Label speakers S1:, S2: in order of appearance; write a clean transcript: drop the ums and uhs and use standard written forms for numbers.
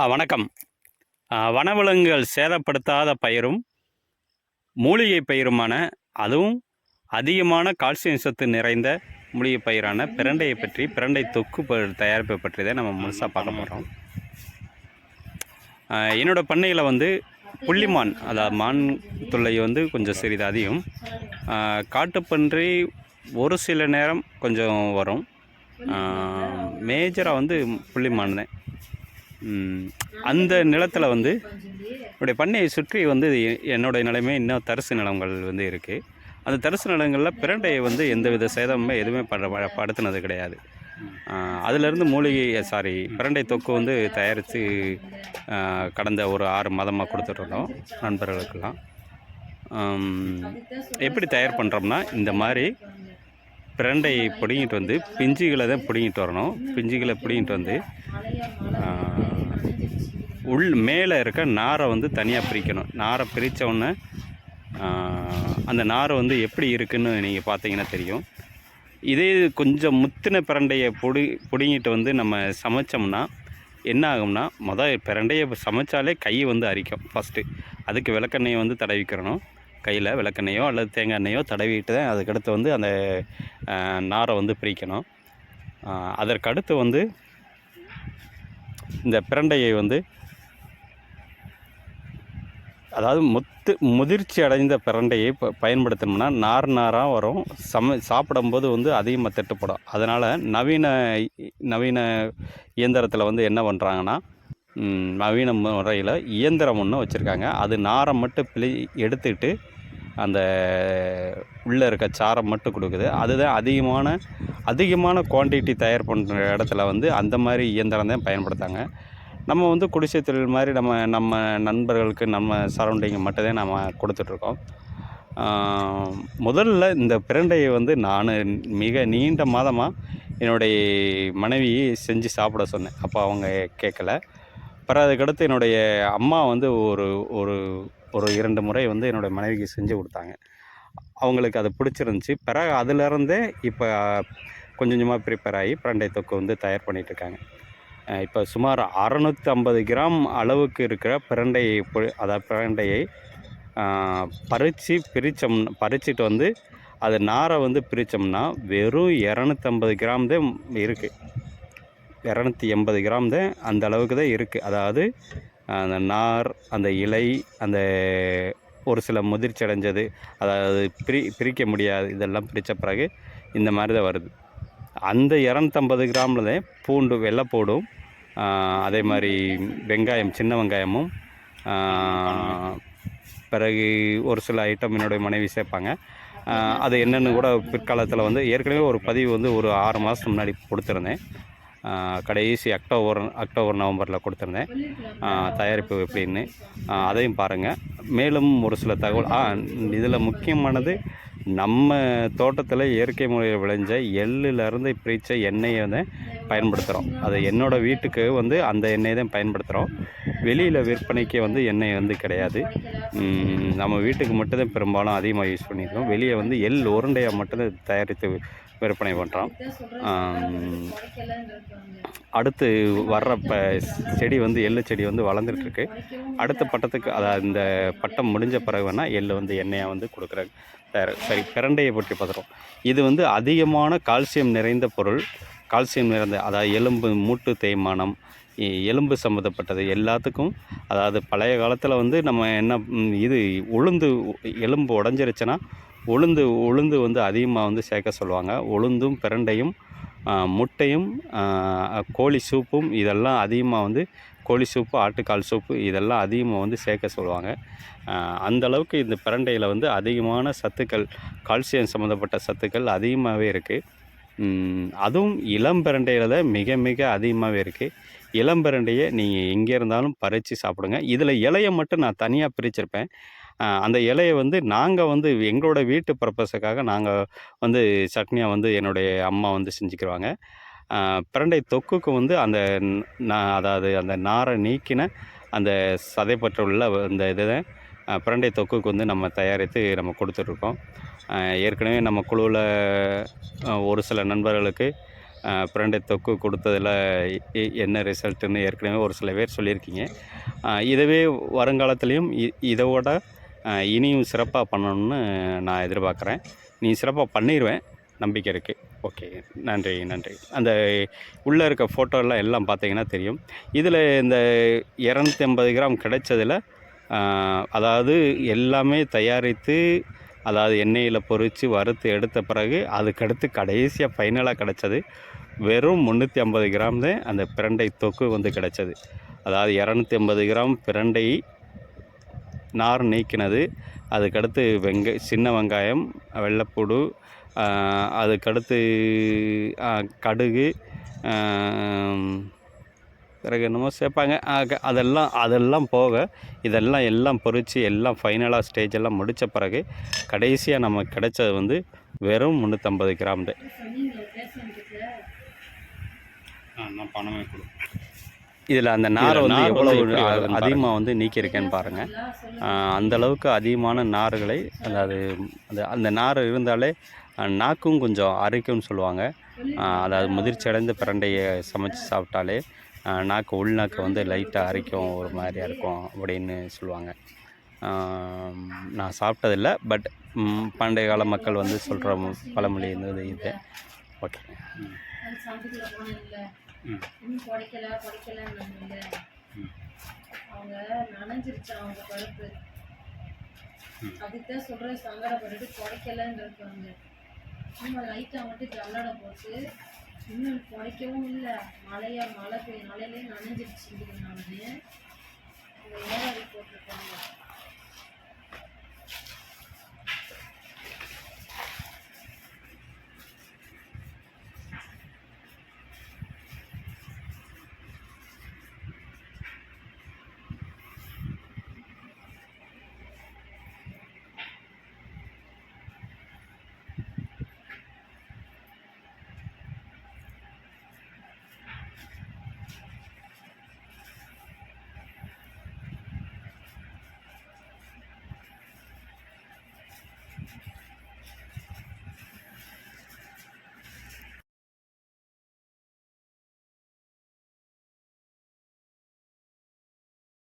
S1: வணக்கம். வனவிலங்குகள் சேதப்படுத்தாத பயிரும், மூலிகை பயிருமான அதுவும் அதிகமான கால்சியம் சத்து நிறைந்த மூலிகை பயிரான பிரண்டையை பற்றி, பிரண்டை தொக்கு தயாரிப்பை பற்றி தான் நம்ம முழுசாக பார்க்க போகிறோம். என்னோடய பண்ணையில் வந்து புள்ளிமான், அதாவது மான் தொல்லை வந்து கொஞ்சம் சிறிது அதிகம். காட்டுப்பன்றி ஒரு சில நேரம் கொஞ்சம் வரும். மேஜராக வந்து புள்ளிமான் தான். அந்த நிலத்தில் வந்து என்னுடைய பண்ணையை சுற்றி வந்து என்னுடைய நிலைமை இன்னும் தரிசு நிலங்கள் வந்து இருக்குது. அந்த தரிசு நிலங்களில் பிரண்டையை வந்து எந்தவித சேதமுமே எதுவுமே படுத்தினது கிடையாது. அதிலேருந்து பிரண்டை தொக்கு வந்து தயாரித்து கடந்த ஒரு 6 மாதமாக கொடுத்துட்ருந்தோம் நண்பர்களுக்கெல்லாம். எப்படி தயார் பண்ணுறோம்னா, இந்த மாதிரி பிரண்டையை பிடுங்கிட்டு வந்து பிஞ்சுகளை தான் பிடுங்கிட்டு வரணும். பிஞ்சுகளை பிடுங்கிட்டு வந்து மேலே இருக்க நாரை வந்து தனியாக பிரிக்கணும். நாரை பிரித்தவுடனே அந்த நாரை வந்து எப்படி இருக்குதுன்னு நீங்கள் பார்த்தீங்கன்னா தெரியும். இதே கொஞ்சம் முத்தின பிரண்டையை பிடுங்கிட்டு வந்து நம்ம சமைச்சோம்னா என்ன ஆகும்னா, பிரண்டையை சமைச்சாலே கை வந்து அரிக்கும். ஃபஸ்ட்டு அதுக்கு விளக்கெண்ணெயை வந்து தடவிக்கிறணும். கையில் விளக்கெண்ணெயோ அல்லது தேங்காய் எண்ணெயோ தடவிட்டு தான் அதுக்கடுத்து வந்து அந்த நாரை வந்து பிரிக்கணும். அதற்கடுத்து வந்து இந்த பிரண்டையை வந்து, அதாவது முதிர்ச்சி அடைந்த பிரண்டையை பயன்படுத்தணும்னா நாராக வரும். சாப்பிடும்போது வந்து அதிகமாக தட்டுப்படும். அதனால் நவீன இயந்திரத்தில் வந்து என்ன பண்ணுறாங்கன்னா, நவீன முறையில் இயந்திரம் ஒன்று வச்சுருக்காங்க. அது நாரை மட்டும் எடுத்துக்கிட்டு அந்த உள்ளே இருக்க சாரம் மட்டும் கொடுக்குது. அதுதான் அதிகமான குவான்டிட்டி தயார் பண்ணுற இடத்துல வந்து அந்த மாதிரி இயந்திரம் தான் பயன்படுத்தாங்க. நம்ம வந்து குடிசை தொழில் மாதிரி நம்ம நண்பர்களுக்கு நம்ம சரௌண்டிங்கை மட்டும்தான் நம்ம கொடுத்துட்ருக்கோம். முதல்ல இந்த பிரண்டையை வந்து நான் மிக நீண்ட மாதமாக என்னுடைய மனைவி செஞ்சு சாப்பிட சொன்னேன். அப்போ அவங்க கேட்கல. அப்புறம் அதுக்கடுத்து என்னுடைய அம்மா வந்து ஒரு 2 முறை வந்து என்னுடைய மனைவிக்கு செஞ்சு கொடுத்தாங்க. அவங்களுக்கு அது பிடிச்சிருந்துச்சி. பிறகு அதிலேருந்தே இப்போ கொஞ்சம் கொஞ்சமாக ப்ரிப்பேர் ஆகி பிரண்டை தொக்கு வந்து தயார் பண்ணிகிட்ருக்காங்க. இப்போ சுமார் 650 கிராம் அளவுக்கு இருக்கிற பிரண்டையை பறிச்சிட்டு வந்து அது நாரை வந்து பிரித்தோம்னா வெறும் 250 கிராம் தான் இருக்குது. 280 கிராம் தான் அந்த அளவுக்கு தான் இருக்குது. அதாவது அந்த நார், அந்த இலை, அந்த ஒரு சில முதிர்ச்சி அடைஞ்சது, அதாவது பிரிக்க முடியாது, இதெல்லாம் பிரித்த பிறகு இந்த மாதிரி தான் வருது. அந்த 250 கிராமில் தான் பூண்டு, வெள்ளைப்பூடும், அதே மாதிரி வெங்காயம், சின்ன வெங்காயமும், பிறகு ஒரு சில ஐட்டம் என்னுடைய மனைவி சேர்ப்பாங்க. அது என்னென்னு கூட பிற்காலத்தில் வந்து ஏற்கனவே ஒரு பதிவு வந்து ஒரு 6 மாதம் முன்னாடி கொடுத்துருந்தேன். கடைசி அக்டோபர் நவம்பரில் கொடுத்துருந்தேன் தயாரிப்பு எப்படின்னு. அதையும் பாருங்கள். மேலும் ஒரு சில தகவல் இதில் முக்கியமானது, நம்ம தோட்டத்தில் இயற்கை முறையில் விளைஞ்ச எள்ளிலேருந்து பிரித்த எண்ணெயை தான் பயன்படுத்துகிறோம். அது என்னோடய வீட்டுக்கு வந்து அந்த எண்ணெயை தான் பயன்படுத்துகிறோம். வெளியில் விற்பனைக்கு வந்து எண்ணெய் வந்து கிடையாது. நம்ம வீட்டுக்கு மட்டும்தான் பெரும்பாலும் அதிகமாக யூஸ் பண்ணியிருக்கோம். வெளியே வந்து எள் உருண்டையாக மட்டும்தான் தயாரித்து விற்பனை பண்ணுறோம். அடுத்து வர்ற செடி வந்து எள்ளு செடி வந்து வளர்ந்துட்டுருக்கு. அடுத்த பட்டத்துக்கு, அதாவது இந்த பட்டம் முடிஞ்ச பிறகு வேணால் எள்ளு வந்து எண்ணெயாக வந்து கொடுக்குறாங்க. சரி, பிரண்டையை பற்றி பார்த்துறோம். இது வந்து அதிகமான கால்சியம் நிறைந்த பொருள். கால்சியம் நிறைந்த, அதாவது எலும்பு மூட்டு தேய்மானம், எலும்பு சம்மந்தப்பட்டது எல்லாத்துக்கும். அதாவது பழைய காலத்தில் வந்து நம்ம என்ன, எலும்பு உடஞ்சிருச்சுன்னா உளுந்து வந்து அதிகமாக வந்து சேர்க்க சொல்லுவாங்க. உளுந்தும் பிரண்டையும் முட்டையும் கோழி சூப்பும், இதெல்லாம் அதிகமாக வந்து கோழி சூப்பு, ஆட்டுக்கால் சூப்பு, இதெல்லாம் அதிகமாக வந்து சேர்க்க சொல்லுவாங்க. அந்தளவுக்கு இந்த பிரண்டையில் வந்து அதிகமான சத்துக்கள், கால்சியம் சம்மந்தப்பட்ட சத்துக்கள் அதிகமாகவே இருக்குது. அதுவும் இளம் பிரண்டையில் தான் மிக மிக அதிகமாகவே இருக்குது. இளம் பிரண்டையை நீங்கள் எங்கே இருந்தாலும் பறித்து சாப்பிடுங்க. இதில் இலையை மட்டும் நான் தனியாக பிரிச்சிருப்பேன். அந்த இலையை வந்து நாங்கள் வந்து எங்களோட வீட்டு பர்பஸுக்காக நாங்கள் வந்து சட்னியாக வந்து என்னுடைய அம்மா வந்து செஞ்சுக்கிடுவாங்க. பிரண்டை தொக்குக்கு வந்து அதாவது அந்த நாரை நீக்கின அந்த சதைப்பற்று உள்ள இந்த இதுதான் பிரண்டை தொக்குக்கு வந்து நம்ம தயாரித்து நம்ம கொடுத்துட்ருக்கோம். ஏற்கனவே நம்ம குழுவில் ஒரு சில நண்பர்களுக்கு பிரண்டை தொக்கு கொடுத்ததில் என்ன ரிசல்ட்டுன்னு ஏற்கனவே ஒரு சில பேர் சொல்லியிருக்கீங்க. இதுவே வருங்காலத்துலேயும் இதோட இனியும் சிறப்பாக பண்ணணும்னு நான் எதிர்பார்க்குறேன். நீ சிறப்பாக பண்ணிடுவேன், நம்பிக்கை இருக்குது. ஓகே, நன்றி நன்றி. அந்த உள்ளே இருக்க ஃபோட்டோலாம் எல்லாம் பார்த்தீங்கன்னா தெரியும். இதில் இந்த 250 கிராம் கிடைச்சதில் அதாவது எல்லாமே தயாரித்து, அதாவது எண்ணெயில் பொரித்து வறுத்து எடுத்த பிறகு அதுக்கடுத்து கடைசியாக ஃபைனலாக கிடச்சது வெறும் 350 கிராம் தான் அந்த பிரண்டை தொக்கு வந்து கிடச்சது. அதாவது 250 கிராம் பிரண்டை நார் நீக்கினது, அதுக்கடுத்து சின்ன வெங்காயம், வெள்ளைப்பூடு, அதுக்கடுத்து கடுகு, பிறகு என்னமோ சேர்ப்பாங்க. அதெல்லாம் போக எல்லாம் பொரித்து எல்லாம் ஃபைனலாக ஸ்டேஜெல்லாம் முடித்த பிறகு கடைசியாக நமக்கு கிடைச்சது வந்து வெறும் 350 கிராம் தான். நான் பணமே கொடு. இதில் அந்த நாரை வந்து எவ்வளோ அதிகமாக வந்து நீக்கியிருக்கேன்னு பாருங்கள். அந்தளவுக்கு அதிகமான நார்களை, அதாவது அந்த நார் இருந்தாலே நாக்கும் கொஞ்சம் அரைக்கும்னு சொல்லுவாங்க. அதாவது முதிர்ச்சி அடைந்த பிரண்டையை சமைச்சு சாப்பிட்டாலே நாக்கு உள்நாக்கு வந்து லைட்டாக அரைக்கும், ஒரு மாதிரியாக இருக்கும் அப்படின்னு சொல்லுவாங்க. நான் சாப்பிட்டதில்ல, பட் பண்டைய கால மக்கள் வந்து சொல்கிற பழமொழி இருந்தது இது. ஓகே.
S2: அவங்க நனைஞ்சிருச்சு அவங்க பருப்பு, அதுதான் சொல்ற சங்கடப்பட்டு குறைக்கலன்னு இருக்காங்க. நம்ம லைட்டாக மட்டும் ஜல்லடை போட்டு இன்னும் குறைக்கவும் இல்லை. மழை பெய்யும், மழையிலே நனைஞ்சிருச்சு. அவங்க ஏறாடி போட்டிருக்காங்க.